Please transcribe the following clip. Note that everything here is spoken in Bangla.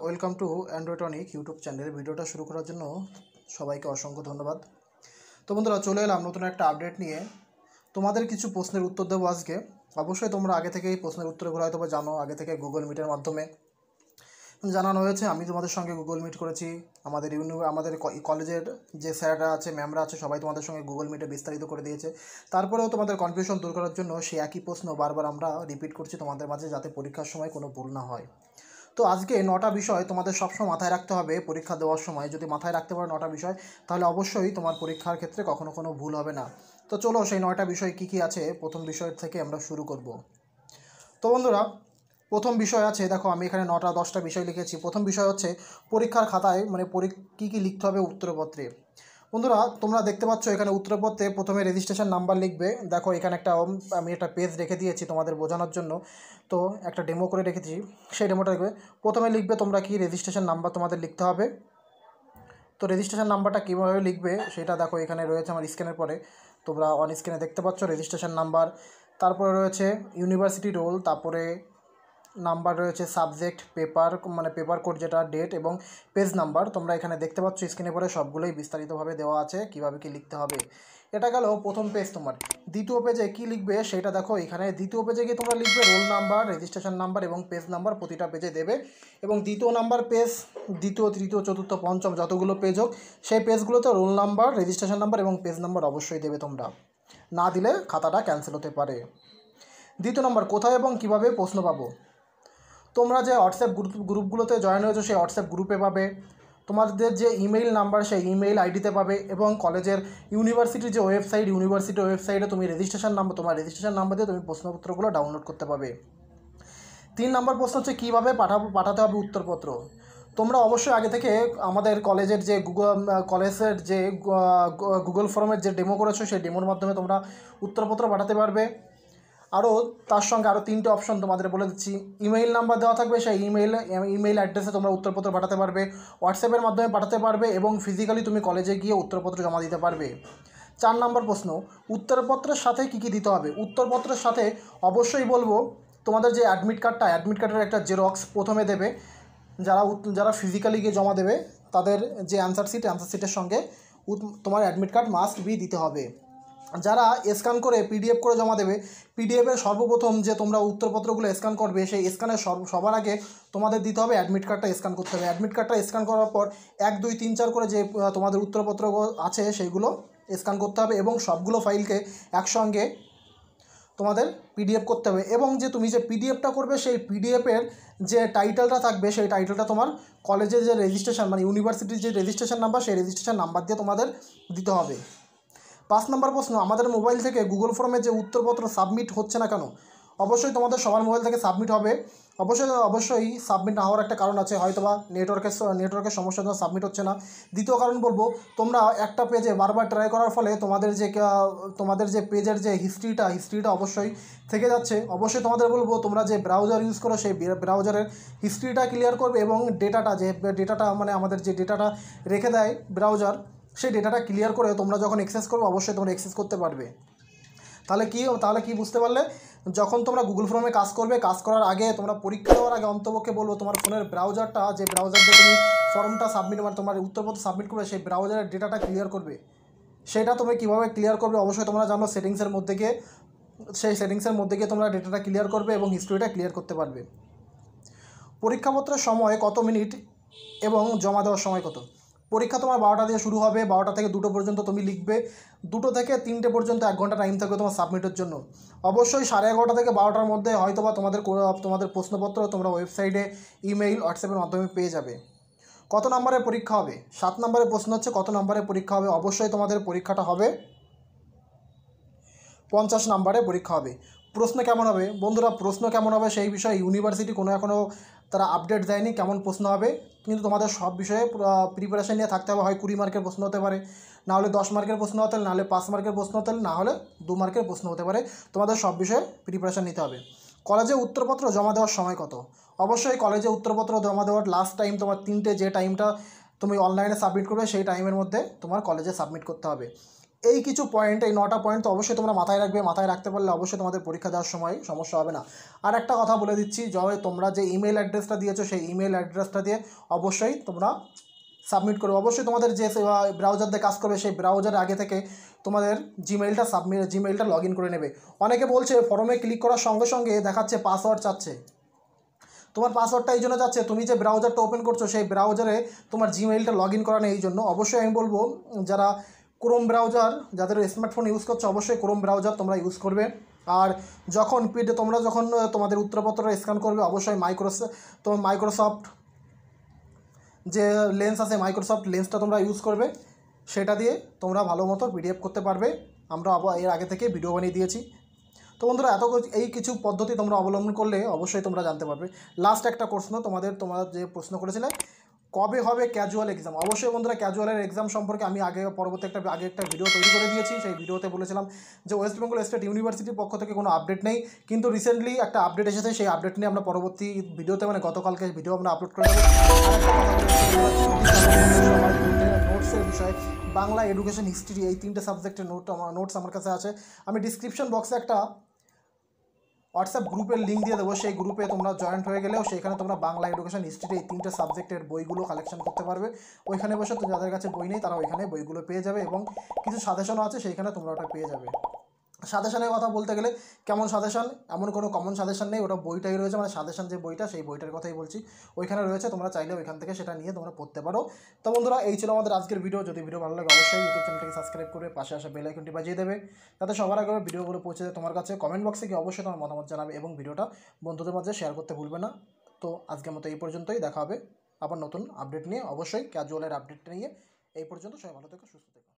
Welcome to androidanik YouTube channel. ভিডিওটা শুরু করার জন্য সবাইকে অসংখ্য ধন্যবাদ। তো বন্ধুরা, চলে এলাম নতুন একটা আপডেট নিয়ে। তোমাদের কিছু প্রশ্নের উত্তর দেবো আজকে। অবশ্যই তোমরা আগে থেকেই প্রশ্নের উত্তরগুলো হয়তো জানো, আগে থেকে গুগল মিটের মাধ্যমে জানানো হয়েছে। আমি তোমাদের সঙ্গে গুগল মিট করেছি। আমাদের কলেজের যে স্যাররা আছে, ম্যামরা আছে, সবাই তোমাদের সঙ্গে গুগল মিটে বিস্তারিত করে দিয়েছে। তারপরেও তোমাদের কনফিউশন দূর করার জন্য সেই একই প্রশ্ন বারবার আমরা রিপিট করছি তোমাদের মাঝে, যাতে পরীক্ষার সময় কোনো ভুল না হয়। তো আজকে 9টা বিষয় তোমাদের সবসময় মাথায় রাখতে হবে পরীক্ষা দেওয়ার সময়। যদি মাথায় রাখতে পারো 9টা বিষয়, তাহলে অবশ্যই তোমার পরীক্ষার ক্ষেত্রে কখনো কোনো ভুল হবে না। তো চলো সেই 9টা বিষয় কী কী আছে প্রথম বিষয় থেকে আমরা শুরু করব। তো বন্ধুরা, প্রথম বিষয় আছে, দেখো আমি এখানে 9টা 10টা বিষয় লিখেছি। প্রথম বিষয় হচ্ছে পরীক্ষার খাতায় কী কী লিখতে হবে উত্তরপত্রে। বন্ধুরা, তোমরা দেখতে পাচ্ছ এখানে উত্তরপত্রে প্রথমে রেজিস্ট্রেশন নাম্বার লিখবে। দেখো এখানে আমি একটা পেজ রেখে দিয়েছি তোমাদের বোঝানোর জন্য। তো একটা ডেমো করে রেখেছি, সেই ডেমোটা লিখবে। প্রথমে লিখবে তোমরা কি রেজিস্ট্রেশন নাম্বার তোমাদের লিখতে হবে। তো রেজিস্ট্রেশন নাম্বারটা কীভাবে লিখবে সেটা দেখো এখানে রয়েছে আমার স্ক্রিনের পরে, তোমরা অন স্ক্রিনে দেখতে পাচ্ছ রেজিস্ট্রেশন নাম্বার। তারপরে রয়েছে ইউনিভার্সিটি রোল, তারপরে নাম্বার রয়েছে সাবজেক্ট, পেপার কোড যেটা, ডেট এবং পেজ নাম্বার। তোমরা এখানে দেখতে পাচ্ছ স্ক্রিনে পরে সবগুলোই বিস্তারিতভাবে দেওয়া আছে কীভাবে কী লিখতে হবে। এটা গেল প্রথম পেজ তোমার। দ্বিতীয় পেজে কী লিখবে সেটা দেখো এখানে। দ্বিতীয় পেজে গিয়ে তোমরা লিখবে রোল নাম্বার, রেজিস্ট্রেশন নাম্বার এবং পেজ নাম্বার প্রতিটা পেজে দেবে। এবং দ্বিতীয় নাম্বার পেজ, দ্বিতীয়, তৃতীয়, চতুর্থ, পঞ্চম যতগুলো পেজ হোক সেই পেজগুলোতে রোল নাম্বার, রেজিস্ট্রেশন নাম্বার এবং পেজ নাম্বার অবশ্যই দেবে তোমরা। না দিলে খাতাটা ক্যান্সেল হতে পারে। দ্বিতীয় নম্বর, কোথায় এবং কীভাবে প্রশ্ন পাবো। তোমরা যে হোয়াটসঅ্যাপ গ্রুপগুলোতে জয়েন হয়েছো সেই হোয়াটসঅ্যাপ গ্রুপে পাবে। তোমাদের যে ইমেইল নাম্বার সেই ইমেইল আইডিতে পাবে। এবং কলেজের ইউনিভার্সিটির যে ওয়েবসাইট, ইউনিভার্সিটির ওয়েবসাইটে তুমি তোমার রেজিস্ট্রেশন নাম্বার দিয়ে তুমি প্রশ্নপত্রগুলো ডাউনলোড করতে পাবে। 3 নম্বর প্রশ্ন হচ্ছে কীভাবে পাঠাতে হবে উত্তরপত্র। তোমরা অবশ্যই আগে থেকে আমাদের কলেজের যে গুগল ফর্মের যে ডেমো করেছো সেই ডেমোর মাধ্যমে তোমরা উত্তরপত্র পাঠাতে পারবে। আরও তার সঙ্গে আরও 3টে অপশন তোমাদের বলে দিচ্ছি। ইমেইল নাম্বার দেওয়া থাকবে, সেই ইমেইল অ্যাড্রেসে তোমরা উত্তরপত্র পাঠাতে পারবে, হোয়াটসঅ্যাপের মাধ্যমে পাঠাতে পারবে এবং ফিজিক্যালি তুমি কলেজে গিয়ে উত্তরপত্র জমা দিতে পারবে। 4 নম্বর প্রশ্ন, উত্তরপত্রের সাথে কী কী দিতে হবে। উত্তরপত্রের সাথে অবশ্যই বলবো তোমাদের যে অ্যাডমিট কার্ডের একটা জেরক্স প্রথমে দেবে। যারা ফিজিক্যালি গিয়ে জমা দেবে তাদের যে অ্যান্সার শিটের সঙ্গে তোমার অ্যাডমিট কার্ড মাস্ট বি দিতে হবে। যারা স্ক্যান করে পিডিএফ করে জমা দেবে, পিডিএফের সর্বপ্রথম যে তোমরা উত্তরপত্রগুলো স্ক্যান করবে সেই স্ক্যানের সবার আগে তোমাদের দিতে হবে অ্যাডমিট কার্ডটা স্ক্যান করতে হবে। অ্যাডমিট কার্ডটা স্ক্যান করার পর 1 2 3 4 করে যে তোমাদের উত্তরপত্রগুলো আছে সেইগুলো স্ক্যান করতে হবে এবং সবগুলো ফাইলকে একসঙ্গে তোমাদের পিডিএফ করতে হবে। এবং তুমি যে পিডিএফটা করবে সেই পিডিএফের যে টাইটেলটা থাকবে সেই টাইটেলটা তোমার কলেজের যে রেজিস্ট্রেশন ইউনিভার্সিটির যে রেজিস্ট্রেশন নাম্বার সেই রেজিস্ট্রেশন নাম্বার দিয়ে তোমাদের দিতে হবে। 5 নম্বর প্রশ্ন, আমাদের মোবাইল থেকে গুগল ফর্মে যে উত্তরপত্র সাবমিট হচ্ছে না কেন। অবশ্যই তোমাদের সবার মোবাইল থেকে সাবমিট হবে। অবশ্যই সাবমিট না হওয়ার একটা কারণ আছে, হয়তোবা নেটওয়ার্কের সমস্যার জন্য সাবমিট হচ্ছে না। দ্বিতীয় কারণ বলবো, তোমরা একটা পেজে বারবার ট্রাই করার ফলে তোমাদের যে পেজের যে হিস্ট্রিটা অবশ্যই থেকে যাচ্ছে। অবশ্যই তোমাদের বলবো তোমরা যে ব্রাউজার ইউজ করো সেই ব্রাউজারের হিস্ট্রিটা ক্লিয়ার করবে এবং ডেটাটা আমাদের যে ডেটাটা রেখে দেয় ব্রাউজার, সেই ডেটাটা ক্লিয়ার করে তোমরা যখন অ্যাক্সেস করবে অবশ্যই তোমরা অ্যাক্সেস করতে পারবে। তাহলে কি বুঝতে পারলে, যখন তোমরা গুগল ফর্মে কাজ করবে, কাজ করার আগে তোমরা পরীক্ষা দেওয়ার আগে অন্তপক্ষে বলবো তোমার ফোনের ব্রাউজারটা, যে ব্রাউজার দিয়ে তুমি ফর্মটা সাবমিট তোমার উত্তরপত্র সাবমিট করবে সেই ব্রাউজারের ডেটাটা ক্লিয়ার করবে। সেটা তুমি কীভাবে ক্লিয়ার করবে অবশ্যই তোমরা জানো। সেটিংসের মধ্যে গিয়ে তোমরা ডেটাটা ক্লিয়ার করবে এবং হিস্ট্রিটা ক্লিয়ার করতে পারবে। পরীক্ষাপত্রের সময় কত মিনিট এবং জমা দেওয়ার সময় কত। পরীক্ষা তোমার 12টা দিয়ে শুরু হবে, 12টা থেকে 2টো পর্যন্ত তুমি লিখবে। 2টো থেকে 3টে পর্যন্ত 1 ঘন্টা টাইম থাকবে তোমার সাবমিটের জন্য। অবশ্যই 11:30 থেকে 12টার মধ্যে হয়তোবা তোমাদের প্রশ্নপত্র তোমরা ওয়েবসাইটে, ইমেইল, হোয়াটসঅ্যাপের মাধ্যমে পেয়ে যাবে। কত নম্বরের পরীক্ষা হবে। 7 নম্বরের প্রশ্ন হচ্ছে কত নম্বরের পরীক্ষা হবে। অবশ্যই তোমাদের পরীক্ষাটা হবে 50 নম্বরে পরীক্ষা হবে। প্রশ্ন কেমন হবে বন্ধুরা, প্রশ্ন কেমন হবে সেই বিষয়ে ইউনিভার্সিটি এখনও তারা আপডেট দেয়নি কেমন প্রশ্ন হবে, কিন্তু তোমাদের সব বিষয়ে প্রিপারেশান নিয়ে থাকতে হবে। হয় 20 মার্কের প্রশ্ন হতে পারে, না হলে 10 মার্কের প্রশ্ন হতে পারে, না হলে 5 মার্কের প্রশ্ন হতে পারে, না হলে 2 মার্কের প্রশ্ন হতে পারে। তোমাদের সব বিষয়ে প্রিপারেশান নিতে হবে। কলেজে উত্তরপত্র জমা দেওয়ার সময় কত। অবশ্যই কলেজে উত্তরপত্র জমা দেওয়ার লাস্ট টাইম তোমার 3টে, যে টাইমটা তুমি অনলাইনে সাবমিট করবে সেই টাইমের মধ্যে তোমার কলেজে সাবমিট করতে হবে। এই কিছু পয়েন্ট, এই 9টা পয়েন্ট তো অবশ্যই তোমরা মাথায় রাখবে। মাথায় রাখতে পারলে অবশ্যই তোমাদের পরীক্ষা দেওয়ার সময় সমস্যা হবে না। আর একটা কথা বলে দিচ্ছি, যবে তোমরা যে ইমেল অ্যাড্রেসটা দিয়েছো সেই ইমেল অ্যাড্রেসটা দিয়ে অবশ্যই তোমরা সাবমিট করবে। অবশ্যই তোমাদের যে ব্রাউজার দিয়ে কাজ করবে সেই ব্রাউজারে আগে থেকে তোমাদের জিমেইলটা লগ ইন করে নেবে। অনেকে বলছে ফর্মে ক্লিক করার সঙ্গে সঙ্গে দেখাচ্ছে পাসওয়ার্ড চাচ্ছে। তোমার পাসওয়ার্ডটা এই জন্য যাচ্ছে, তুমি যে ব্রাউজারটা ওপেন করছো সেই ব্রাউজারে তোমার জিমেইলটা লগ ইন করা নেই। এই জন্য অবশ্যই আমি বলবো যারা ক্রোম ব্রাউজার, যাদের স্মার্টফোন ইউজ করছো অবশ্যই ক্রোম ব্রাউজার তোমরা ইউজ করবে। আর যখন তোমরা যখন তোমাদের উত্তরপত্র স্ক্যান করবে অবশ্যই মাইক্রোসফট যে লেন্স আছে, মাইক্রোসফট লেন্সটা তোমরা ইউজ করবে। সেটা দিয়ে তোমরা ভালো মতো পিডিএফ করতে পারবে। আমরা এর আগে থেকে ভিডিও বানিয়ে দিয়েছি। তো বন্ধুরা এই কিছু পদ্ধতি তোমরা অবলম্বন করলে অবশ্যই তোমরা জানতে পারবে। লাস্ট একটা প্রশ্ন তোমরা যে প্রশ্ন করেছিলে কবে হবে ক্যাজুয়াল এক্সাম। অবশ্যই বন্ধুরা ক্যাজুয়ালের এক্সাম সম্পর্কে আমি আগে একটা ভিডিও তৈরি করে দিয়েছি। সেই ভিডিওতে বলেছিলাম যে ওয়েস্ট বেঙ্গল স্টেট ইউনিভার্সিটির পক্ষ থেকে কোনো আপডেট নেই, কিন্তু রিসেন্টলি একটা আপডেট এসেছে। সেই আপডেট নিয়ে আমরা পরবর্তী ভিডিওতে, মানে গতকালকে ভিডিও আমরা আপলোড করে দেবো। নোটসের বিষয়ে বাংলা, এডুকেশন, হিস্ট্রি এই 3টে সাবজেক্টের নোটস আমার কাছে আছে। আমি ডিসক্রিপশন বক্সে একটা হোয়াটসঅ্যাপ গ্রুপের লিঙ্ক দিয়ে দেবো। সেই গ্রুপে তোমরা জয়েন্ট হয়ে গেলেও সেইখানে তোমরা বাংলা, এডুকেশন, হিস্ট্রি এই 3টে সাবজেক্টের বইগুলো কালেকশন করতে পারবে। ওইখানে বসে তো যাদের কাছে বই নেই তারা ওইখানে বইগুলো পেয়ে যাবে, এবং কিছু সাজেশনও আছে সেইখানে তোমরা ওটা পেয়ে যাবে। সাজেশনের কথা বলতে গেলে কেমন সাজেশন, এমন কোনো কমন সাজেশন নেই, ওটা বইটাই রয়েছে, মানে সাজেশন যে বইটা সেই বইটার কথাই বলছি, ওইখানে রয়েছে। তোমরা চাইলে ওইখান থেকে সেটা নিয়ে তোমরা পড়তে পারো। তো বন্ধুরা এই ছিল আমাদের আজকের ভিডিও। যদি ভিডিও ভালো লাগে অবশ্যই ইউটিউব চ্যানেলটাকে সাবস্ক্রাইব করে পাশে আসা বেল আইকনটি বাজিয়ে দেবে, যাতে সবার আগে ভিডিওগুলো পৌঁছে যায় তোমার কাছে। কমেন্ট বক্সে গিয়ে অবশ্যই তোমার মতামত জানাবে এবং ভিডিওটা বন্ধুদের মাঝে শেয়ার করতে ভুলবে না। তো আজকের মতো এই পর্যন্তই, দেখা হবে আবার নতুন আপডেট নিয়ে, অবশ্যই ক্যাজুয়ালের আপডেট নিয়ে। এই পর্যন্ত সবাই ভালো থেকো, সুস্থ থেকো।